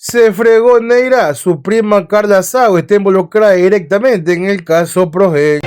Se fregó Neira, su prima Carla Sago está involucrada directamente en el caso Progen.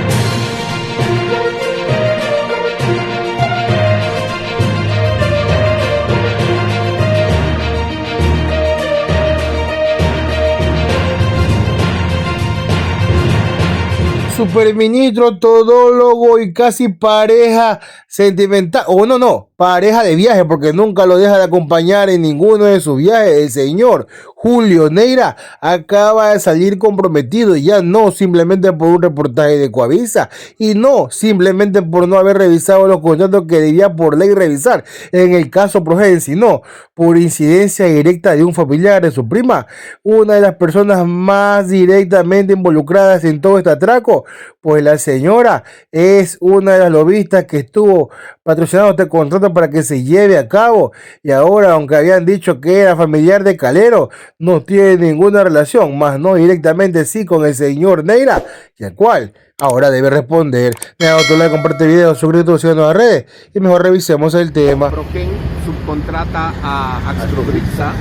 Superministro, todólogo y casi pareja sentimental, o no, pareja de viaje, porque nunca lo deja de acompañar en ninguno de sus viajes. El señor Julio Neira acaba de salir comprometido, y ya no simplemente por un reportaje de Coavisa, y no simplemente por no haber revisado los contratos que debía por ley revisar en el caso Progen, sino por incidencia directa de un familiar de su prima, una de las personas más directamente involucradas en todo este atraco. Pues la señora es una de las lobistas que estuvo patrocinando este contrato para que se lleve a cabo, y ahora, aunque habían dicho que era familiar de Calero, no tiene ninguna relación, más no directamente sí con el señor Neira, y el cual ahora debe responder. Deja tu like, comparte video, suscríbete a las redes y mejor revisemos el tema. Progen subcontrata a Astrobrixa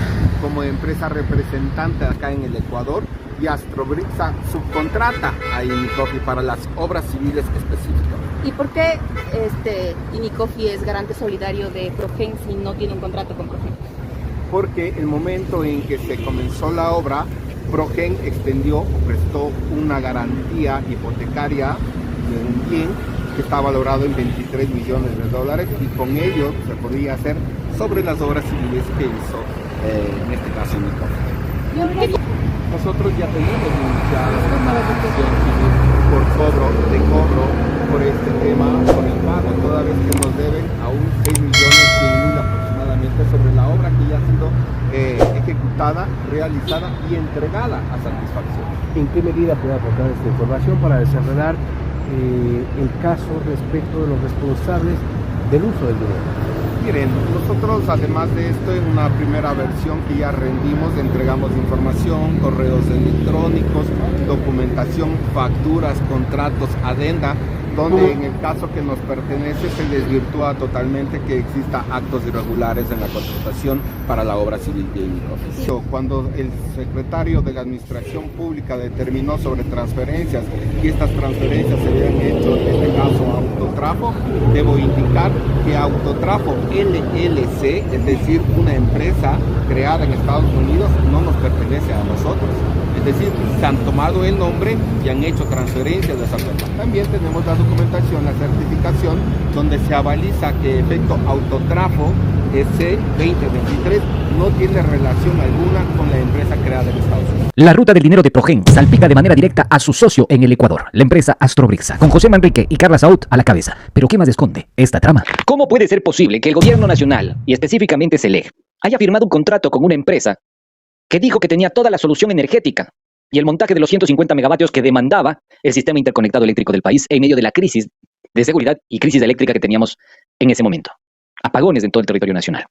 como empresa representante acá en el Ecuador, y Astrobrixa subcontrata a Inicofi para las obras civiles específicas. ¿Y por qué Inicofi es garante solidario de Progen si no tiene un contrato con Progen? Porque el momento en que se comenzó la obra, Progen extendió o prestó una garantía hipotecaria de un bien que está valorado en 23 millones de dólares, y con ello se podía hacer sobre las obras civiles que hizo en este caso Inicofi. Nosotros ya tenemos iniciada una reclamación civil por cobro por este tema, por el pago, toda vez que nos deben aún 6.100.000 aproximadamente sobre la obra que ya ha sido ejecutada, realizada y entregada a satisfacción. ¿En qué medida puede aportar esta información para desenredar el caso respecto de los responsables del uso del dinero? Miren, nosotros además de esto, en una primera versión que ya rendimos, entregamos información, correos electrónicos, documentación, facturas, contratos, adenda, donde en el caso que nos pertenece se desvirtúa totalmente que exista actos irregulares en la contratación para la obra civil de Inicofi. Cuando el secretario de la Administración Pública determinó sobre transferencias, y estas transferencias se habían hecho, en este caso, a Autotrafo, debo indicar que Autotrafo LLC, es decir, una empresa creada en Estados Unidos, no nos pertenece a nosotros. Es decir, se han tomado el nombre y han hecho transferencias de esa forma. También tenemos la documentación, la certificación, donde se avaliza que efecto Autotrafo SC 2023 no tiene relación alguna con la empresa creada en Estados Unidos. La ruta del dinero de Progen salpica de manera directa a su socio en el Ecuador, la empresa Astrobrixa, con José Manrique y Carla Saud a la cabeza. ¿Pero qué más esconde esta trama? ¿Cómo puede ser posible que el gobierno nacional, y específicamente SELEC, haya firmado un contrato con una empresa que dijo que tenía toda la solución energética y el montaje de los 150 megavatios que demandaba el sistema interconectado eléctrico del país en medio de la crisis de seguridad y crisis eléctrica que teníamos en ese momento? Apagones en todo el territorio nacional.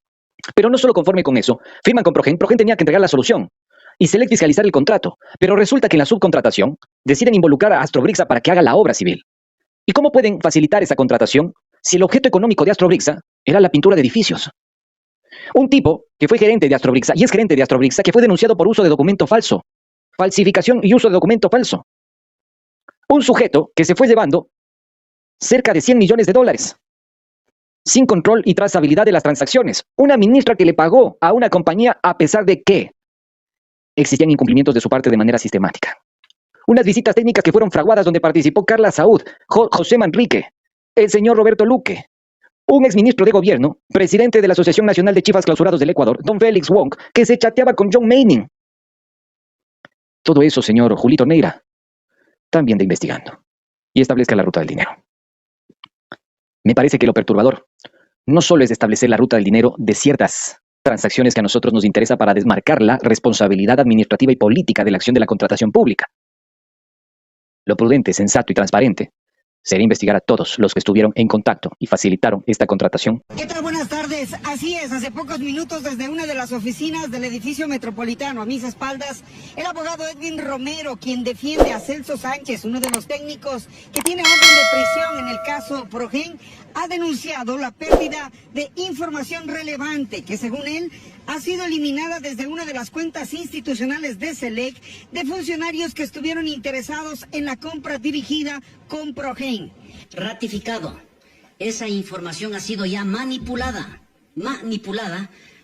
Pero no solo conforme con eso, firman con Progen. Progen tenía que entregar la solución y SELEC fiscalizar el contrato. Pero resulta que en la subcontratación deciden involucrar a Astrobrixa para que haga la obra civil. ¿Y cómo pueden facilitar esa contratación si el objeto económico de Astrobrixa era la pintura de edificios? Un tipo que fue gerente de Astrobrixa y es gerente de Astrobrixa que fue denunciado por uso de documento falso, falsificación y uso de documento falso. Un sujeto que se fue llevando cerca de 100 millones de dólares, sin control y trazabilidad de las transacciones. Una ministra que le pagó a una compañía a pesar de que existían incumplimientos de su parte de manera sistemática. Unas visitas técnicas que fueron fraguadas donde participó Carla Saud, José Manrique, el señor Roberto Luque, un exministro de gobierno, presidente de la Asociación Nacional de Chifas Clausurados del Ecuador, don Félix Wong, que se chateaba con John Manning. Todo eso, señor Julito Neira, también de investigando y establezca la ruta del dinero. Me parece que lo perturbador no solo es establecer la ruta del dinero de ciertas transacciones que a nosotros nos interesa para desmarcar la responsabilidad administrativa y política de la acción de la contratación pública. Lo prudente, sensato y transparente sería investigar a todos los que estuvieron en contacto y facilitaron esta contratación. ¿Qué tal? Buenas tardes. Así es, hace pocos minutos desde una de las oficinas del edificio metropolitano, a mis espaldas, el abogado Edwin Romero, quien defiende a Celso Sánchez, uno de los técnicos que tiene orden de prisión en el caso Progen, ha denunciado la pérdida de información relevante que, según él, ha sido eliminada desde una de las cuentas institucionales de SELEC de funcionarios que estuvieron interesados en la compra dirigida con Progen. Ratificado. Esa información ha sido ya manipulada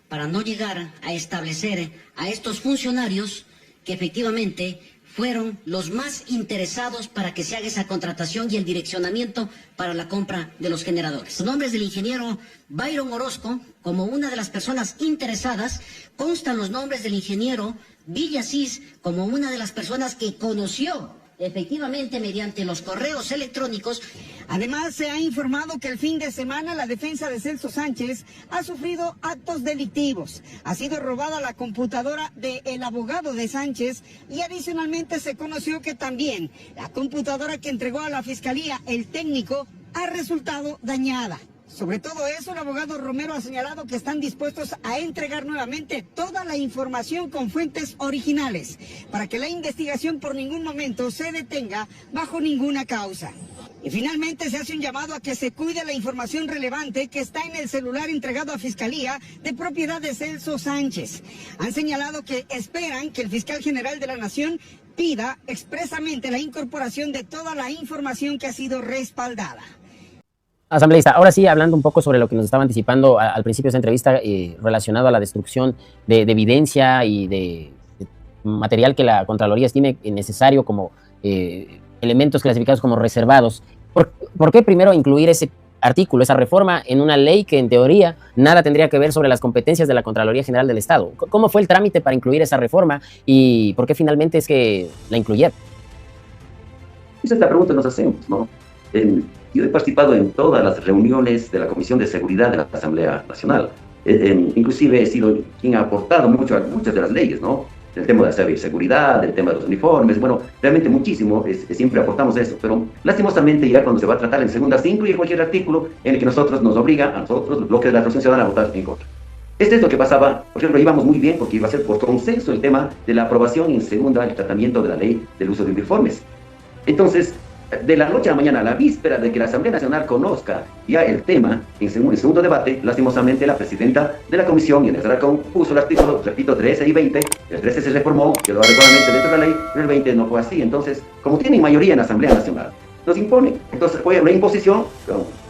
para no llegar a establecer a estos funcionarios que efectivamente fueron los más interesados para que se haga esa contratación y el direccionamiento para la compra de los generadores. Los nombres del ingeniero Byron Orozco como una de las personas interesadas, constan los nombres del ingeniero Villasís como una de las personas que conoció efectivamente mediante los correos electrónicos. Además, se ha informado que el fin de semana la defensa de Celso Sánchez ha sufrido actos delictivos. Ha sido robada la computadora del abogado de Sánchez y adicionalmente se conoció que también la computadora que entregó a la fiscalía el técnico ha resultado dañada. Sobre todo eso, el abogado Romero ha señalado que están dispuestos a entregar nuevamente toda la información con fuentes originales para que la investigación por ningún momento se detenga bajo ninguna causa. Y finalmente se hace un llamado a que se cuide la información relevante que está en el celular entregado a Fiscalía de propiedad de Celso Sánchez. Han señalado que esperan que el fiscal general de la Nación pida expresamente la incorporación de toda la información que ha sido respaldada. Asambleísta, ahora sí, hablando un poco sobre lo que nos estaba anticipando al principio de esta entrevista, relacionado a la destrucción de evidencia y de material que la Contraloría estime necesario como elementos clasificados como reservados. ¿Por qué primero incluir ese artículo, esa reforma, en una ley que en teoría nada tendría que ver sobre las competencias de la Contraloría General del Estado? ¿Cómo fue el trámite para incluir esa reforma y por qué finalmente es que la incluyeron? Esta pregunta nos hacemos, ¿no? Yo he participado en todas las reuniones de la Comisión de Seguridad de la Asamblea Nacional. Inclusive he sido quien ha aportado muchas de las leyes, ¿no? El tema de la seguridad, el tema de los uniformes, bueno, realmente muchísimo, siempre aportamos eso, pero lastimosamente ya cuando se va a tratar en segunda se incluye cualquier artículo en el que nos obliga a nosotros, los bloques de la Revolución Ciudadana, a votar en contra. Esto es lo que pasaba, por ejemplo, íbamos muy bien porque iba a ser por consenso el tema de la aprobación y en segunda el tratamiento de la ley del uso de uniformes. Entonces, de la noche a la mañana, a la víspera de que la Asamblea Nacional conozca ya el tema, en segundo debate, lastimosamente la presidenta de la comisión, Inés Alarcón, puso el artículo, repito, 13 y 20, el 13 se reformó, quedó adecuadamente dentro de la ley, pero el 20 no fue así. Entonces, como tienen mayoría en la Asamblea Nacional, nos impone. Entonces fue una imposición,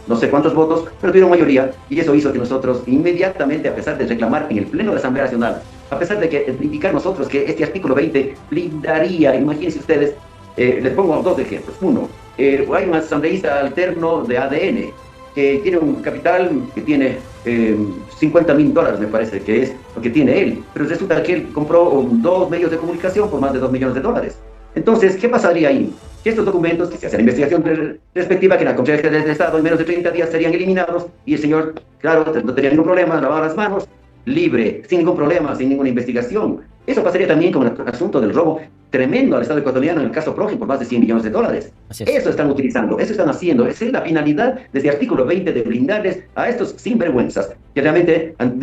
no sé cuántos votos, pero tuvieron mayoría, y eso hizo que nosotros inmediatamente, a pesar de reclamar en el Pleno de la Asamblea Nacional, a pesar de que indicar nosotros que este artículo 20 blindaría, imagínense ustedes, les pongo dos ejemplos. Uno, hay un asambleísta alterno de ADN que tiene un capital que tiene $50,000, me parece que es lo que tiene él, pero resulta que él compró 2 medios de comunicación por más de $2 millones. Entonces, ¿qué pasaría ahí? Que estos documentos, que se hace la investigación respectiva, que la Consejería de Estado en menos de 30 días serían eliminados, y el señor, claro, no tenía ningún problema, lavaba las manos, libre, sin ningún problema, sin ninguna investigación. Eso pasaría también con el asunto del robo tremendo al Estado ecuatoriano en el caso Progen por más de $100 millones. Eso están utilizando, eso están haciendo. Esa es la finalidad desde el artículo 20 de blindarles a estos sinvergüenzas que realmente han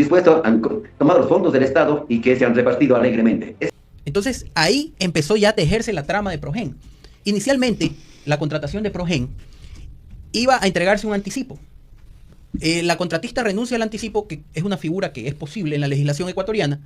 tomado los fondos del Estado y que se han repartido alegremente. Entonces ahí empezó ya a tejerse la trama de Progen. Inicialmente la contratación de Progen iba a entregarse un anticipo. La contratista renuncia al anticipo, que es una figura que es posible en la legislación ecuatoriana,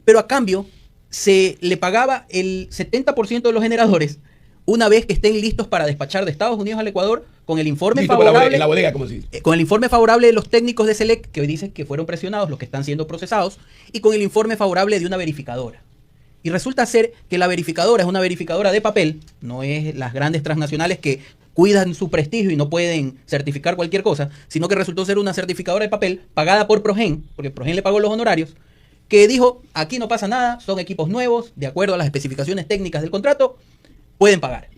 pero a cambio se le pagaba el 70% de los generadores una vez que estén listos para despachar de Estados Unidos al Ecuador con el informe favorable, en la bodega, como se dice. Con el informe favorable de los técnicos de SELEC, que hoy dicen que fueron presionados los que están siendo procesados, y con el informe favorable de una verificadora. Y resulta ser que la verificadora es una verificadora de papel, no es las grandes transnacionales que cuidan su prestigio y no pueden certificar cualquier cosa, sino que resultó ser una certificadora de papel pagada por Progen, porque Progen le pagó los honorarios, que dijo, aquí no pasa nada, son equipos nuevos, de acuerdo a las especificaciones técnicas del contrato, pueden pagar.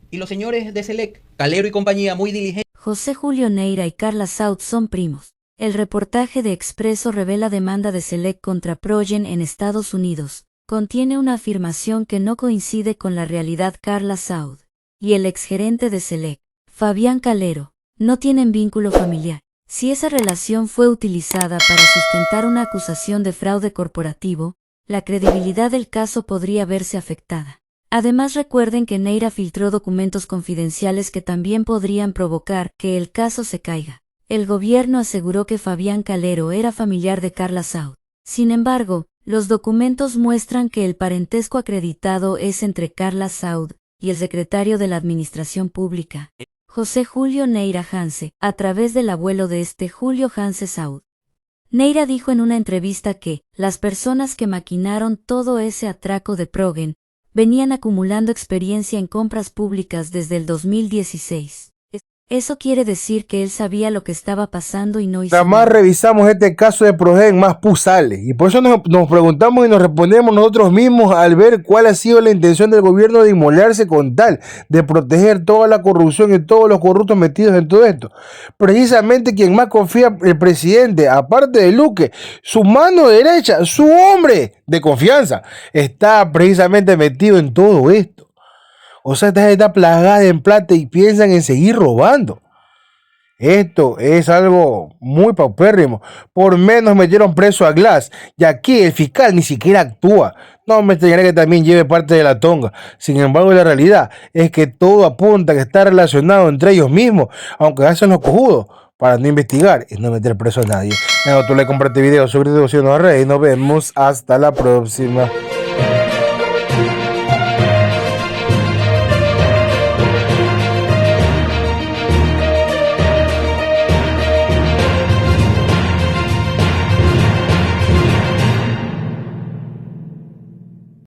Y los señores de SELEC, Calero y compañía, muy diligentes. José Julio Neira y Carla Saud son primos. El reportaje de Expreso revela demanda de SELEC contra Progen en Estados Unidos. Contiene una afirmación que no coincide con la realidad. Carla Saud y el exgerente de SELEC, Fabián Calero, no tienen vínculo familiar. Si esa relación fue utilizada para sustentar una acusación de fraude corporativo, la credibilidad del caso podría verse afectada. Además, recuerden que Neira filtró documentos confidenciales que también podrían provocar que el caso se caiga. El gobierno aseguró que Fabián Calero era familiar de Carla Saud. Sin embargo, los documentos muestran que el parentesco acreditado es entre Carla Saud y el secretario de la Administración Pública, José Julio Neira Hanse, a través del abuelo de Julio Hanse Saud. Neira dijo en una entrevista que las personas que maquinaron todo ese atraco de Progen venían acumulando experiencia en compras públicas desde el 2016. Eso quiere decir que él sabía lo que estaba pasando y no hizo Nada más nada. revisamos este caso de Progen, más pu sale. Y por eso nos preguntamos y nos respondemos nosotros mismos al ver cuál ha sido la intención del gobierno de inmolarse con tal de proteger toda la corrupción y todos los corruptos metidos en todo esto. Precisamente quien más confía el presidente, aparte de Luque, su mano derecha, su hombre de confianza, está precisamente metido en todo esto. O sea, esta gente está plagada en plata y piensan en seguir robando. Esto es algo muy paupérrimo. Por menos metieron preso a Glass. Y aquí el fiscal ni siquiera actúa. No me extrañaría que también lleve parte de la tonga. Sin embargo, la realidad es que todo apunta a que está relacionado entre ellos mismos. Aunque hacen los cojudos para no investigar y no meter preso a nadie. Bueno, tú le compartí video sobre devoción a Rey. Nos vemos hasta la próxima.